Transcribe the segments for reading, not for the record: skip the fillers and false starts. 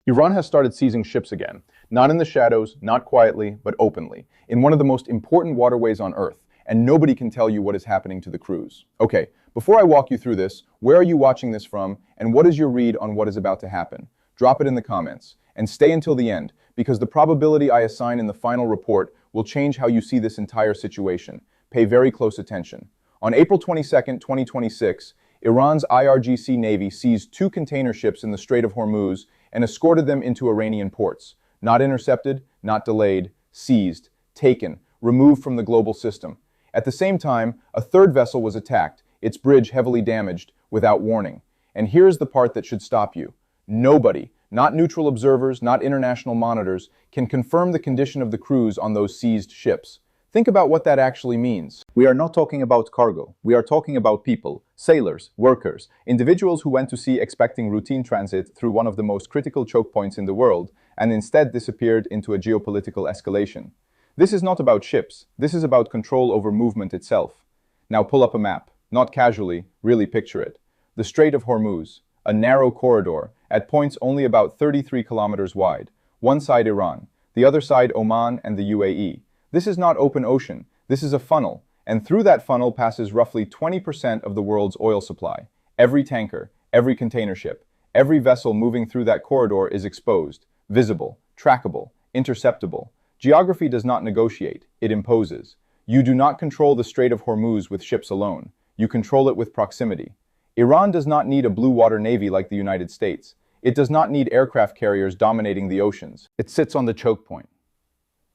Iran has started seizing ships again, not in the shadows, not quietly, but openly, in one of the most important waterways on Earth, and nobody can tell you what is happening to the crews. Okay, before I walk you through this, where are you watching this from, and what is your read on what is about to happen? Drop it in the comments, and stay until the end, because the probability I assign in the final report will change how you see this entire situation. Pay very close attention. On April 22nd, 2026, Iran's IRGC Navy seized 2 container ships in the Strait of Hormuz and escorted them into Iranian ports. Not intercepted, not delayed, seized, taken, removed from the global system. At the same time, a third vessel was attacked, its bridge heavily damaged, without warning. And here's the part that should stop you. Nobody, not neutral observers, not international monitors, can confirm the condition of the crews on those seized ships. Think about what that actually means. We are not talking about cargo. We are talking about people, sailors, workers, individuals who went to sea expecting routine transit through one of the most critical choke points in the world and instead disappeared into a geopolitical escalation. This is not about ships. This is about control over movement itself. Now pull up a map. Not casually, really picture it. The Strait of Hormuz, a narrow corridor, at points only about 33 kilometers wide. One side Iran, the other side Oman and the UAE. This is not open ocean, this is a funnel, and through that funnel passes roughly 20% of the world's oil supply. Every tanker, every container ship, every vessel moving through that corridor is exposed, visible, trackable, interceptable. Geography does not negotiate, it imposes. You do not control the Strait of Hormuz with ships alone, you control it with proximity. Iran does not need a blue water navy like the United States. It does not need aircraft carriers dominating the oceans. It sits on the choke point.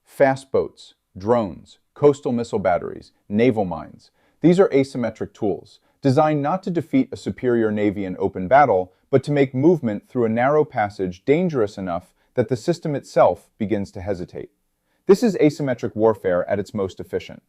Fast boats, drones, coastal missile batteries, naval mines. These are asymmetric tools, designed not to defeat a superior navy in open battle, but to make movement through a narrow passage dangerous enough that the system itself begins to hesitate. This is asymmetric warfare at its most efficient.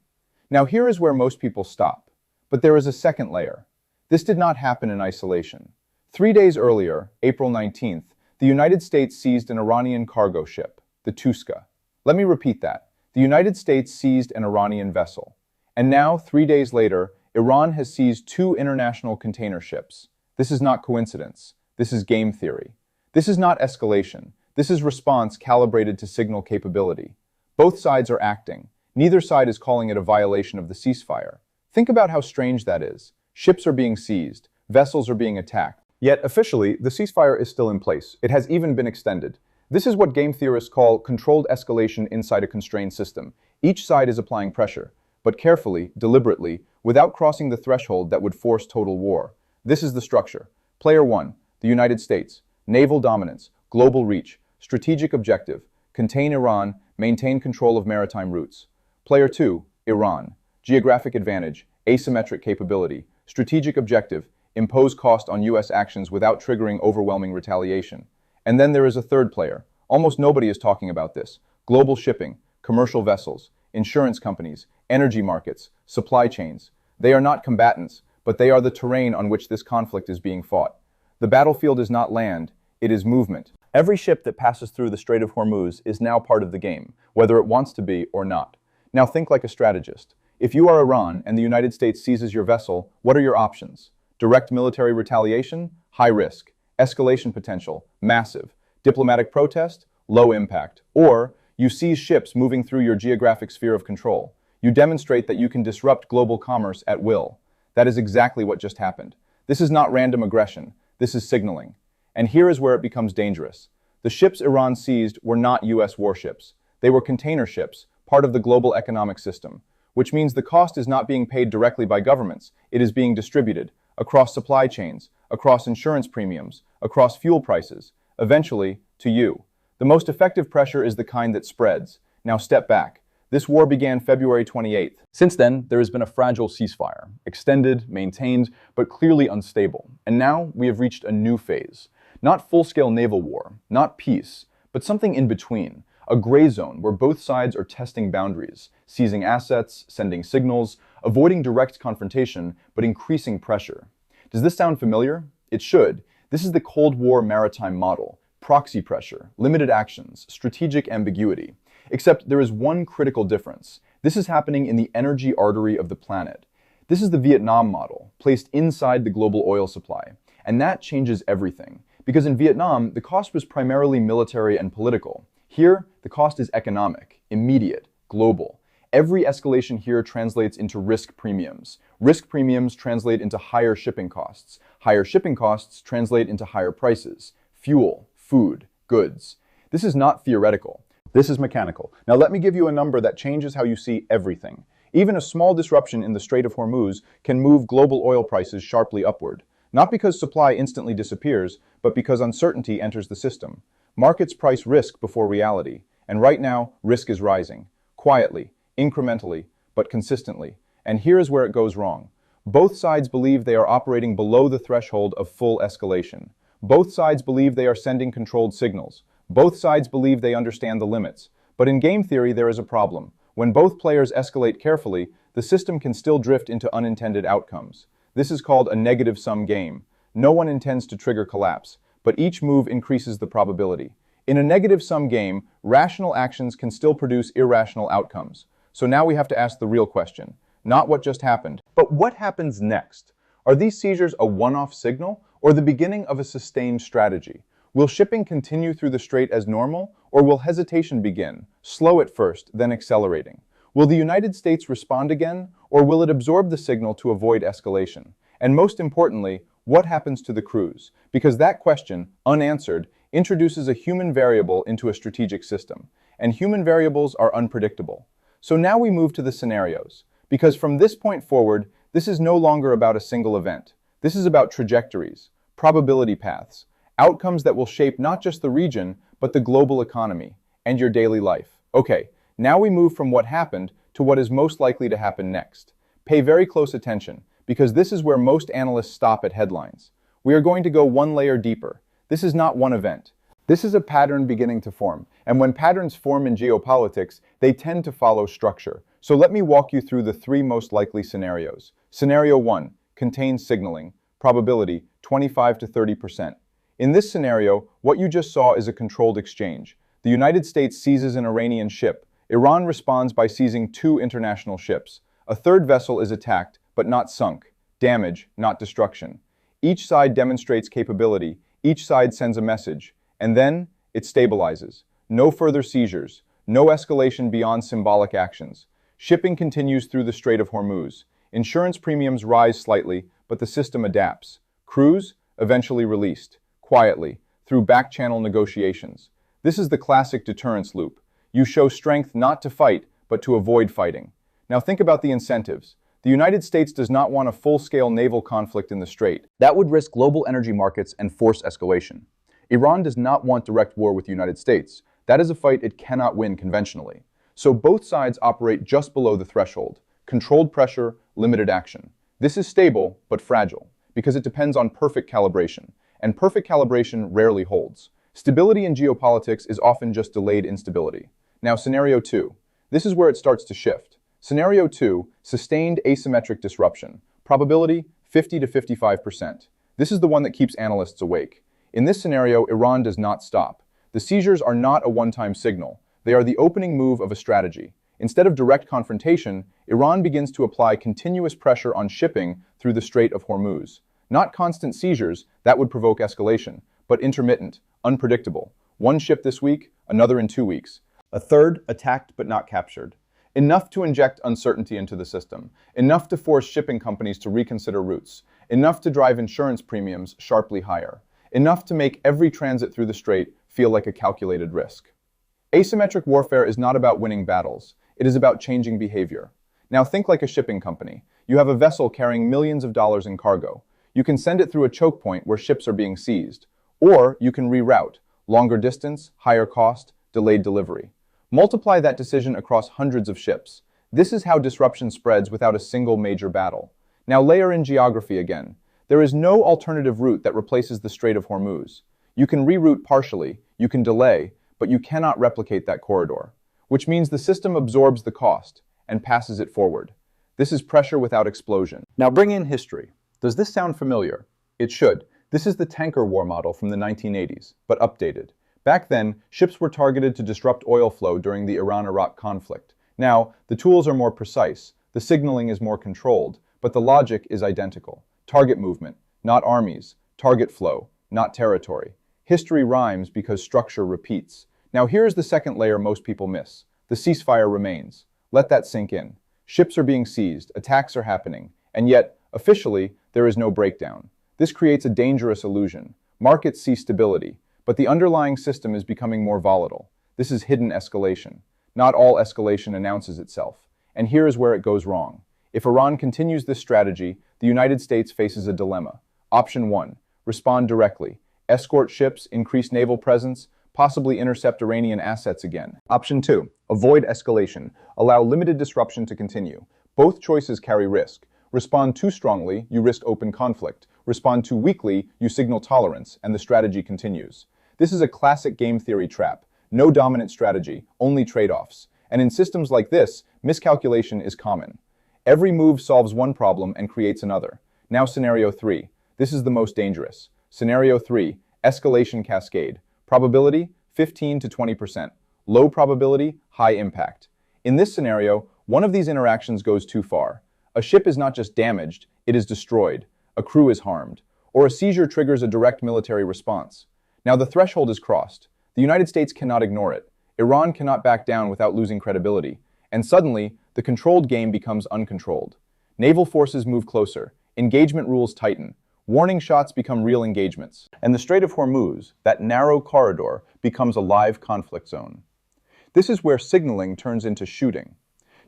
Now here is where most people stop. But there is a second layer. This did not happen in isolation. 3 days earlier, April 19th, the United States seized an Iranian cargo ship, the Tuska. Let me repeat that. The United States seized an Iranian vessel. And now, 3 days later, Iran has seized 2 international container ships. This is not coincidence. This is game theory. This is not escalation. This is response calibrated to signal capability. Both sides are acting. Neither side is calling it a violation of the ceasefire. Think about how strange that is. Ships are being seized. Vessels are being attacked. Yet, officially, the ceasefire is still in place. It has even been extended. This is what game theorists call controlled escalation inside a constrained system. Each side is applying pressure, but carefully, deliberately, without crossing the threshold that would force total war. This is the structure. Player 1, the United States. Naval dominance, global reach, strategic objective, contain Iran, maintain control of maritime routes. Player 2, Iran. Geographic advantage, asymmetric capability, strategic objective, impose cost on U.S. actions without triggering overwhelming retaliation. And then there is a third player. Almost nobody is talking about this. Global shipping, commercial vessels, insurance companies, energy markets, supply chains. They are not combatants, but they are the terrain on which this conflict is being fought. The battlefield is not land, it is movement. Every ship that passes through the Strait of Hormuz is now part of the game, whether it wants to be or not. Now think like a strategist. If you are Iran and the United States seizes your vessel, what are your options? Direct military retaliation? High risk. Escalation potential, massive. Diplomatic protest, low impact. Or you seize ships moving through your geographic sphere of control. You demonstrate that you can disrupt global commerce at will. That is exactly what just happened. This is not random aggression. This is signaling. And here is where it becomes dangerous. The ships Iran seized were not U.S. warships. They were container ships, part of the global economic system, which means the cost is not being paid directly by governments. It is being distributed across supply chains, across insurance premiums, across fuel prices, eventually to you. The most effective pressure is the kind that spreads. Now step back. This war began February 28th. Since then, there has been a fragile ceasefire, extended, maintained, but clearly unstable. And now we have reached a new phase. Not full-scale naval war, not peace, but something in between. A gray zone where both sides are testing boundaries, seizing assets, sending signals, avoiding direct confrontation, but increasing pressure. Does this sound familiar? It should. This is the Cold War maritime model. Proxy pressure, limited actions, strategic ambiguity. Except there is one critical difference. This is happening in the energy artery of the planet. This is the Vietnam model, placed inside the global oil supply. And that changes everything. Because in Vietnam, the cost was primarily military and political. Here, the cost is economic, immediate, global. Every escalation here translates into risk premiums. Risk premiums translate into higher shipping costs. Higher shipping costs translate into higher prices. Fuel, food, goods. This is not theoretical. This is mechanical. Now let me give you a number that changes how you see everything. Even a small disruption in the Strait of Hormuz can move global oil prices sharply upward. Not because supply instantly disappears, but because uncertainty enters the system. Markets price risk before reality. And right now, risk is rising. Quietly, incrementally, but consistently. And here is where it goes wrong. Both sides believe they are operating below the threshold of full escalation. Both sides believe they are sending controlled signals. Both sides believe they understand the limits. But in game theory, there is a problem. When both players escalate carefully, the system can still drift into unintended outcomes. This is called a negative-sum game. No one intends to trigger collapse, but each move increases the probability. In a negative-sum game, rational actions can still produce irrational outcomes. So now we have to ask the real question. Not what just happened, but what happens next? Are these seizures a one-off signal or the beginning of a sustained strategy? Will shipping continue through the strait as normal, or will hesitation begin, slow at first, then accelerating? Will the United States respond again, or will it absorb the signal to avoid escalation? And most importantly, what happens to the crews? Because that question, unanswered, introduces a human variable into a strategic system, and human variables are unpredictable. So now we move to the scenarios, because from this point forward, this is no longer about a single event. This is about trajectories, probability paths, outcomes that will shape not just the region, but the global economy and your daily life. Okay, now we move from what happened to what is most likely to happen next. Pay very close attention, because this is where most analysts stop at headlines. We are going to go one layer deeper. This is not one event. This is a pattern beginning to form, and when patterns form in geopolitics, they tend to follow structure. So let me walk you through the three most likely scenarios. Scenario 1, contained signaling, probability 25 to 30%. In this scenario, what you just saw is a controlled exchange. The United States seizes an Iranian ship. Iran responds by seizing 2 international ships. A third vessel is attacked, but not sunk. Damage, not destruction. Each side demonstrates capability. Each side sends a message. And then, it stabilizes. No further seizures. No escalation beyond symbolic actions. Shipping continues through the Strait of Hormuz. Insurance premiums rise slightly, but the system adapts. Crews, eventually released. Quietly, through back-channel negotiations. This is the classic deterrence loop. You show strength not to fight, but to avoid fighting. Now think about the incentives. The United States does not want a full-scale naval conflict in the Strait. That would risk global energy markets and force escalation. Iran does not want direct war with the United States. That is a fight it cannot win conventionally. So both sides operate just below the threshold. Controlled pressure, limited action. This is stable, but fragile, because it depends on perfect calibration. And perfect calibration rarely holds. Stability in geopolitics is often just delayed instability. Now, scenario 2. This is where it starts to shift. Scenario 2, sustained asymmetric disruption. Probability, 50 to 55%. This is the one that keeps analysts awake. In this scenario, Iran does not stop. The seizures are not a one-time signal. They are the opening move of a strategy. Instead of direct confrontation, Iran begins to apply continuous pressure on shipping through the Strait of Hormuz. Not constant seizures, that would provoke escalation, but intermittent, unpredictable. One ship this week, another in 2 weeks. A third attacked but not captured. Enough to inject uncertainty into the system. Enough to force shipping companies to reconsider routes. Enough to drive insurance premiums sharply higher. Enough to make every transit through the strait feel like a calculated risk. Asymmetric warfare is not about winning battles. It is about changing behavior. Now think like a shipping company. You have a vessel carrying millions of dollars in cargo. You can send it through a choke point where ships are being seized. Or you can reroute. Longer distance, higher cost, delayed delivery. Multiply that decision across hundreds of ships. This is how disruption spreads without a single major battle. Now layer in geography again. There is no alternative route that replaces the Strait of Hormuz. You can reroute partially, you can delay, but you cannot replicate that corridor. Which means the system absorbs the cost and passes it forward. This is pressure without explosion. Now bring in history. Does this sound familiar? It should. This is the tanker war model from the 1980s, but updated. Back then, ships were targeted to disrupt oil flow during the Iran-Iraq conflict. Now, the tools are more precise, the signaling is more controlled, but the logic is identical. Target movement, not armies. Target flow, not territory. History rhymes because structure repeats. Now here's the second layer most people miss. The ceasefire remains. Let that sink in. Ships are being seized, attacks are happening, and yet, officially, there is no breakdown. This creates a dangerous illusion. Markets see stability, but the underlying system is becoming more volatile. This is hidden escalation. Not all escalation announces itself. And here is where it goes wrong. If Iran continues this strategy, the United States faces a dilemma. Option 1, respond directly. Escort ships, increase naval presence, possibly intercept Iranian assets again. Option 2, avoid escalation. Allow limited disruption to continue. Both choices carry risk. Respond too strongly, you risk open conflict. Respond too weakly, you signal tolerance, and the strategy continues. This is a classic game theory trap. No dominant strategy, only trade-offs. And in systems like this, miscalculation is common. Every move solves one problem and creates another. Now scenario 3. This is the most dangerous. Scenario 3, escalation cascade. Probability, 15 to 20%. Low probability, high impact. In this scenario, one of these interactions goes too far. A ship is not just damaged, it is destroyed. A crew is harmed. Or a seizure triggers a direct military response. Now the threshold is crossed. The United States cannot ignore it. Iran cannot back down without losing credibility. And suddenly, the controlled game becomes uncontrolled. Naval forces move closer. Engagement rules tighten. Warning shots become real engagements. And the Strait of Hormuz, that narrow corridor, becomes a live conflict zone. This is where signaling turns into shooting.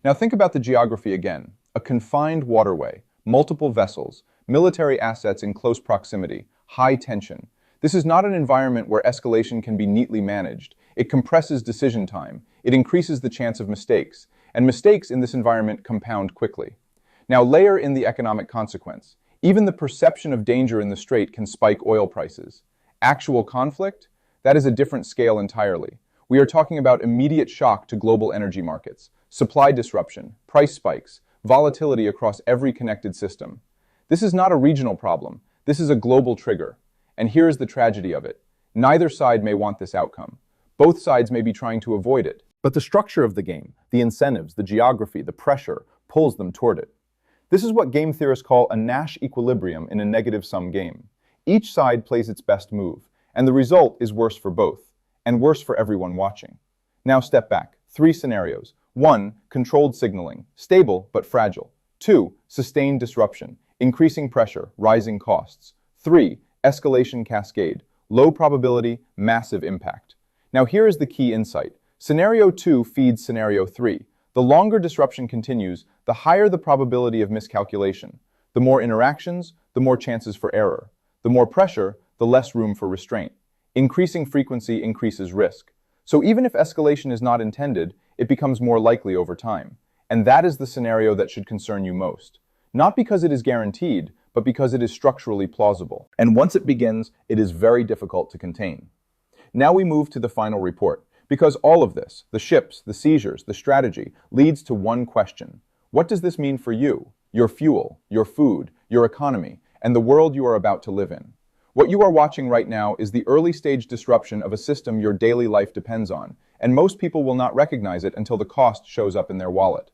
Now think about the geography again. A confined waterway, multiple vessels, military assets in close proximity, high tension. This is not an environment where escalation can be neatly managed. It compresses decision time. It increases the chance of mistakes. And mistakes in this environment compound quickly. Now layer in the economic consequence. Even the perception of danger in the strait can spike oil prices. Actual conflict? That is a different scale entirely. We are talking about immediate shock to global energy markets, supply disruption, price spikes, volatility across every connected system. This is not a regional problem. This is a global trigger. And here is the tragedy of it. Neither side may want this outcome. Both sides may be trying to avoid it. But the structure of the game, the incentives, the geography, the pressure, pulls them toward it. This is what game theorists call a Nash equilibrium in a negative-sum game. Each side plays its best move, and the result is worse for both, and worse for everyone watching. Now step back. 3 scenarios. 1, controlled signaling, stable but fragile. 2, sustained disruption, increasing pressure, rising costs. 3, escalation cascade, low probability, massive impact. Now here is the key insight. Scenario 2 feeds Scenario 3. The longer disruption continues, the higher the probability of miscalculation. The more interactions, the more chances for error. The more pressure, the less room for restraint. Increasing frequency increases risk. So even if escalation is not intended, it becomes more likely over time. And that is the scenario that should concern you most. Not because it is guaranteed, but because it is structurally plausible. And once it begins, it is very difficult to contain. Now we move to the final report. Because all of this, the ships, the seizures, the strategy, leads to one question. What does this mean for you, your fuel, your food, your economy, and the world you are about to live in? What you are watching right now is the early stage disruption of a system your daily life depends on, and most people will not recognize it until the cost shows up in their wallet.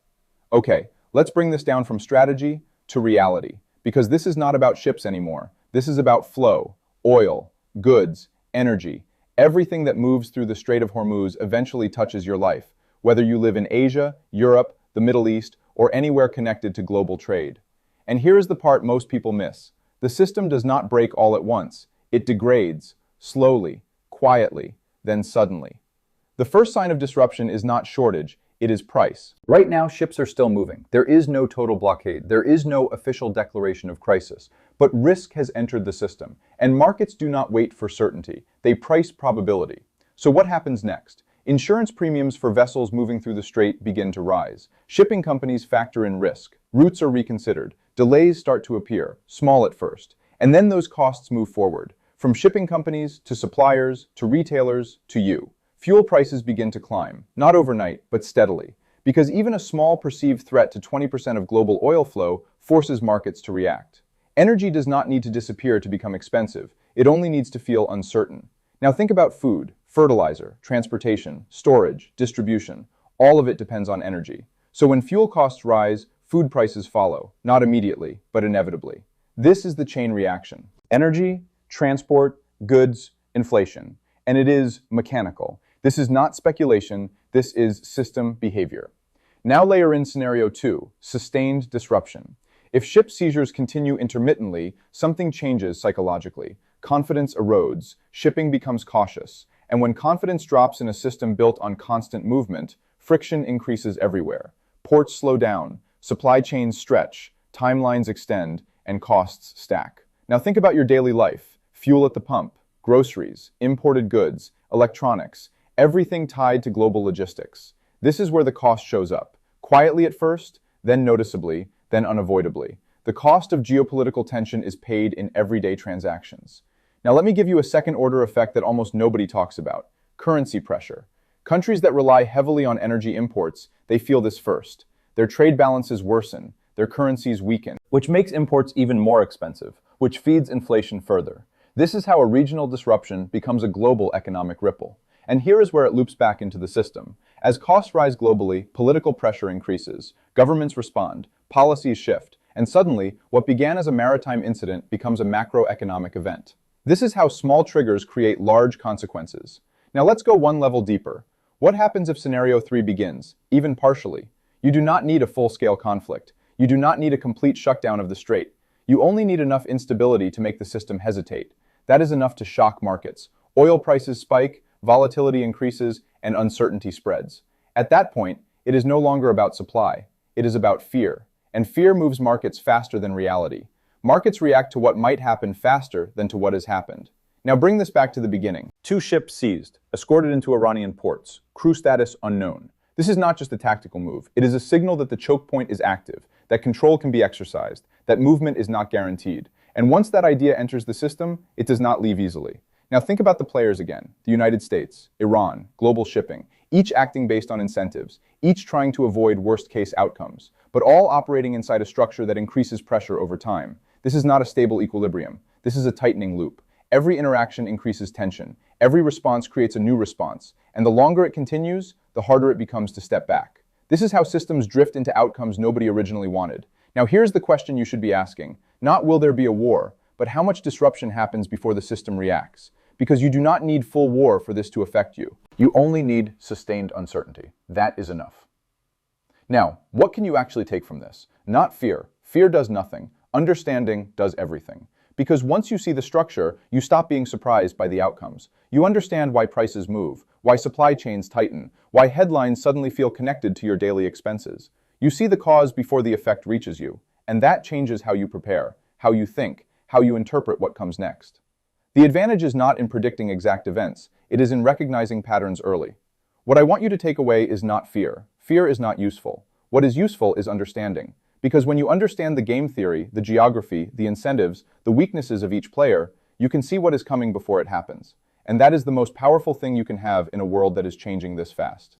Okay, let's bring this down from strategy to reality, because this is not about ships anymore. This is about flow, oil, goods, energy. Everything that moves through the Strait of Hormuz eventually touches your life, whether you live in Asia, Europe, the Middle East, or anywhere connected to global trade. And here is the part most people miss. The system does not break all at once. It degrades, slowly, quietly, then suddenly. The first sign of disruption is not shortage, it is price. Right now, ships are still moving. There is no total blockade. There is no official declaration of crisis. But risk has entered the system, and markets do not wait for certainty. They price probability. So what happens next? Insurance premiums for vessels moving through the strait begin to rise. Shipping companies factor in risk. Routes are reconsidered. Delays start to appear, small at first. And then those costs move forward, from shipping companies to suppliers to retailers to you. Fuel prices begin to climb, not overnight, but steadily, because even a small perceived threat to 20% of global oil flow forces markets to react. Energy does not need to disappear to become expensive. It only needs to feel uncertain. Now think about food, fertilizer, transportation, storage, distribution. All of it depends on energy. So when fuel costs rise, food prices follow, not immediately, but inevitably. This is the chain reaction. Energy, transport, goods, inflation. And it is mechanical. This is not speculation, this is system behavior. Now layer in scenario 2, sustained disruption. If ship seizures continue intermittently, something changes psychologically. Confidence erodes, shipping becomes cautious, and when confidence drops in a system built on constant movement, friction increases everywhere. Ports slow down, supply chains stretch, timelines extend, and costs stack. Now think about your daily life: fuel at the pump, groceries, imported goods, electronics, everything tied to global logistics. This is where the cost shows up, quietly at first, then noticeably, then unavoidably. The cost of geopolitical tension is paid in everyday transactions. Now let me give you a second-order effect that almost nobody talks about: currency pressure. Countries that rely heavily on energy imports, they feel this first. Their trade balances worsen, their currencies weaken, which makes imports even more expensive, which feeds inflation further. This is how a regional disruption becomes a global economic ripple. And here is where it loops back into the system. As costs rise globally, political pressure increases, governments respond, policies shift, and suddenly, what began as a maritime incident becomes a macroeconomic event. This is how small triggers create large consequences. Now let's go one level deeper. What happens if scenario 3 begins, even partially? You do not need a full-scale conflict. You do not need a complete shutdown of the strait. You only need enough instability to make the system hesitate. That is enough to shock markets. Oil prices spike, volatility increases, and uncertainty spreads. At that point, it is no longer about supply. It is about fear. And fear moves markets faster than reality. Markets react to what might happen faster than to what has happened. Now bring this back to the beginning. 2 ships seized, escorted into Iranian ports, crew status unknown. This is not just a tactical move. It is a signal that the choke point is active, that control can be exercised, that movement is not guaranteed. And once that idea enters the system, it does not leave easily. Now think about the players again: the United States, Iran, global shipping, each acting based on incentives, each trying to avoid worst-case outcomes, but all operating inside a structure that increases pressure over time. This is not a stable equilibrium. This is a tightening loop. Every interaction increases tension. Every response creates a new response. And the longer it continues, the harder it becomes to step back. This is how systems drift into outcomes nobody originally wanted. Now here's the question you should be asking. Not will there be a war, but how much disruption happens before the system reacts? Because you do not need full war for this to affect you. You only need sustained uncertainty. That is enough. Now, what can you actually take from this? Not fear. Fear does nothing. Understanding does everything. Because once you see the structure, you stop being surprised by the outcomes. You understand why prices move, why supply chains tighten, why headlines suddenly feel connected to your daily expenses. You see the cause before the effect reaches you, and that changes how you prepare, how you think, how you interpret what comes next. The advantage is not in predicting exact events, it is in recognizing patterns early. What I want you to take away is not fear. Fear is not useful. What is useful is understanding. Because when you understand the game theory, the geography, the incentives, the weaknesses of each player, you can see what is coming before it happens. And that is the most powerful thing you can have in a world that is changing this fast.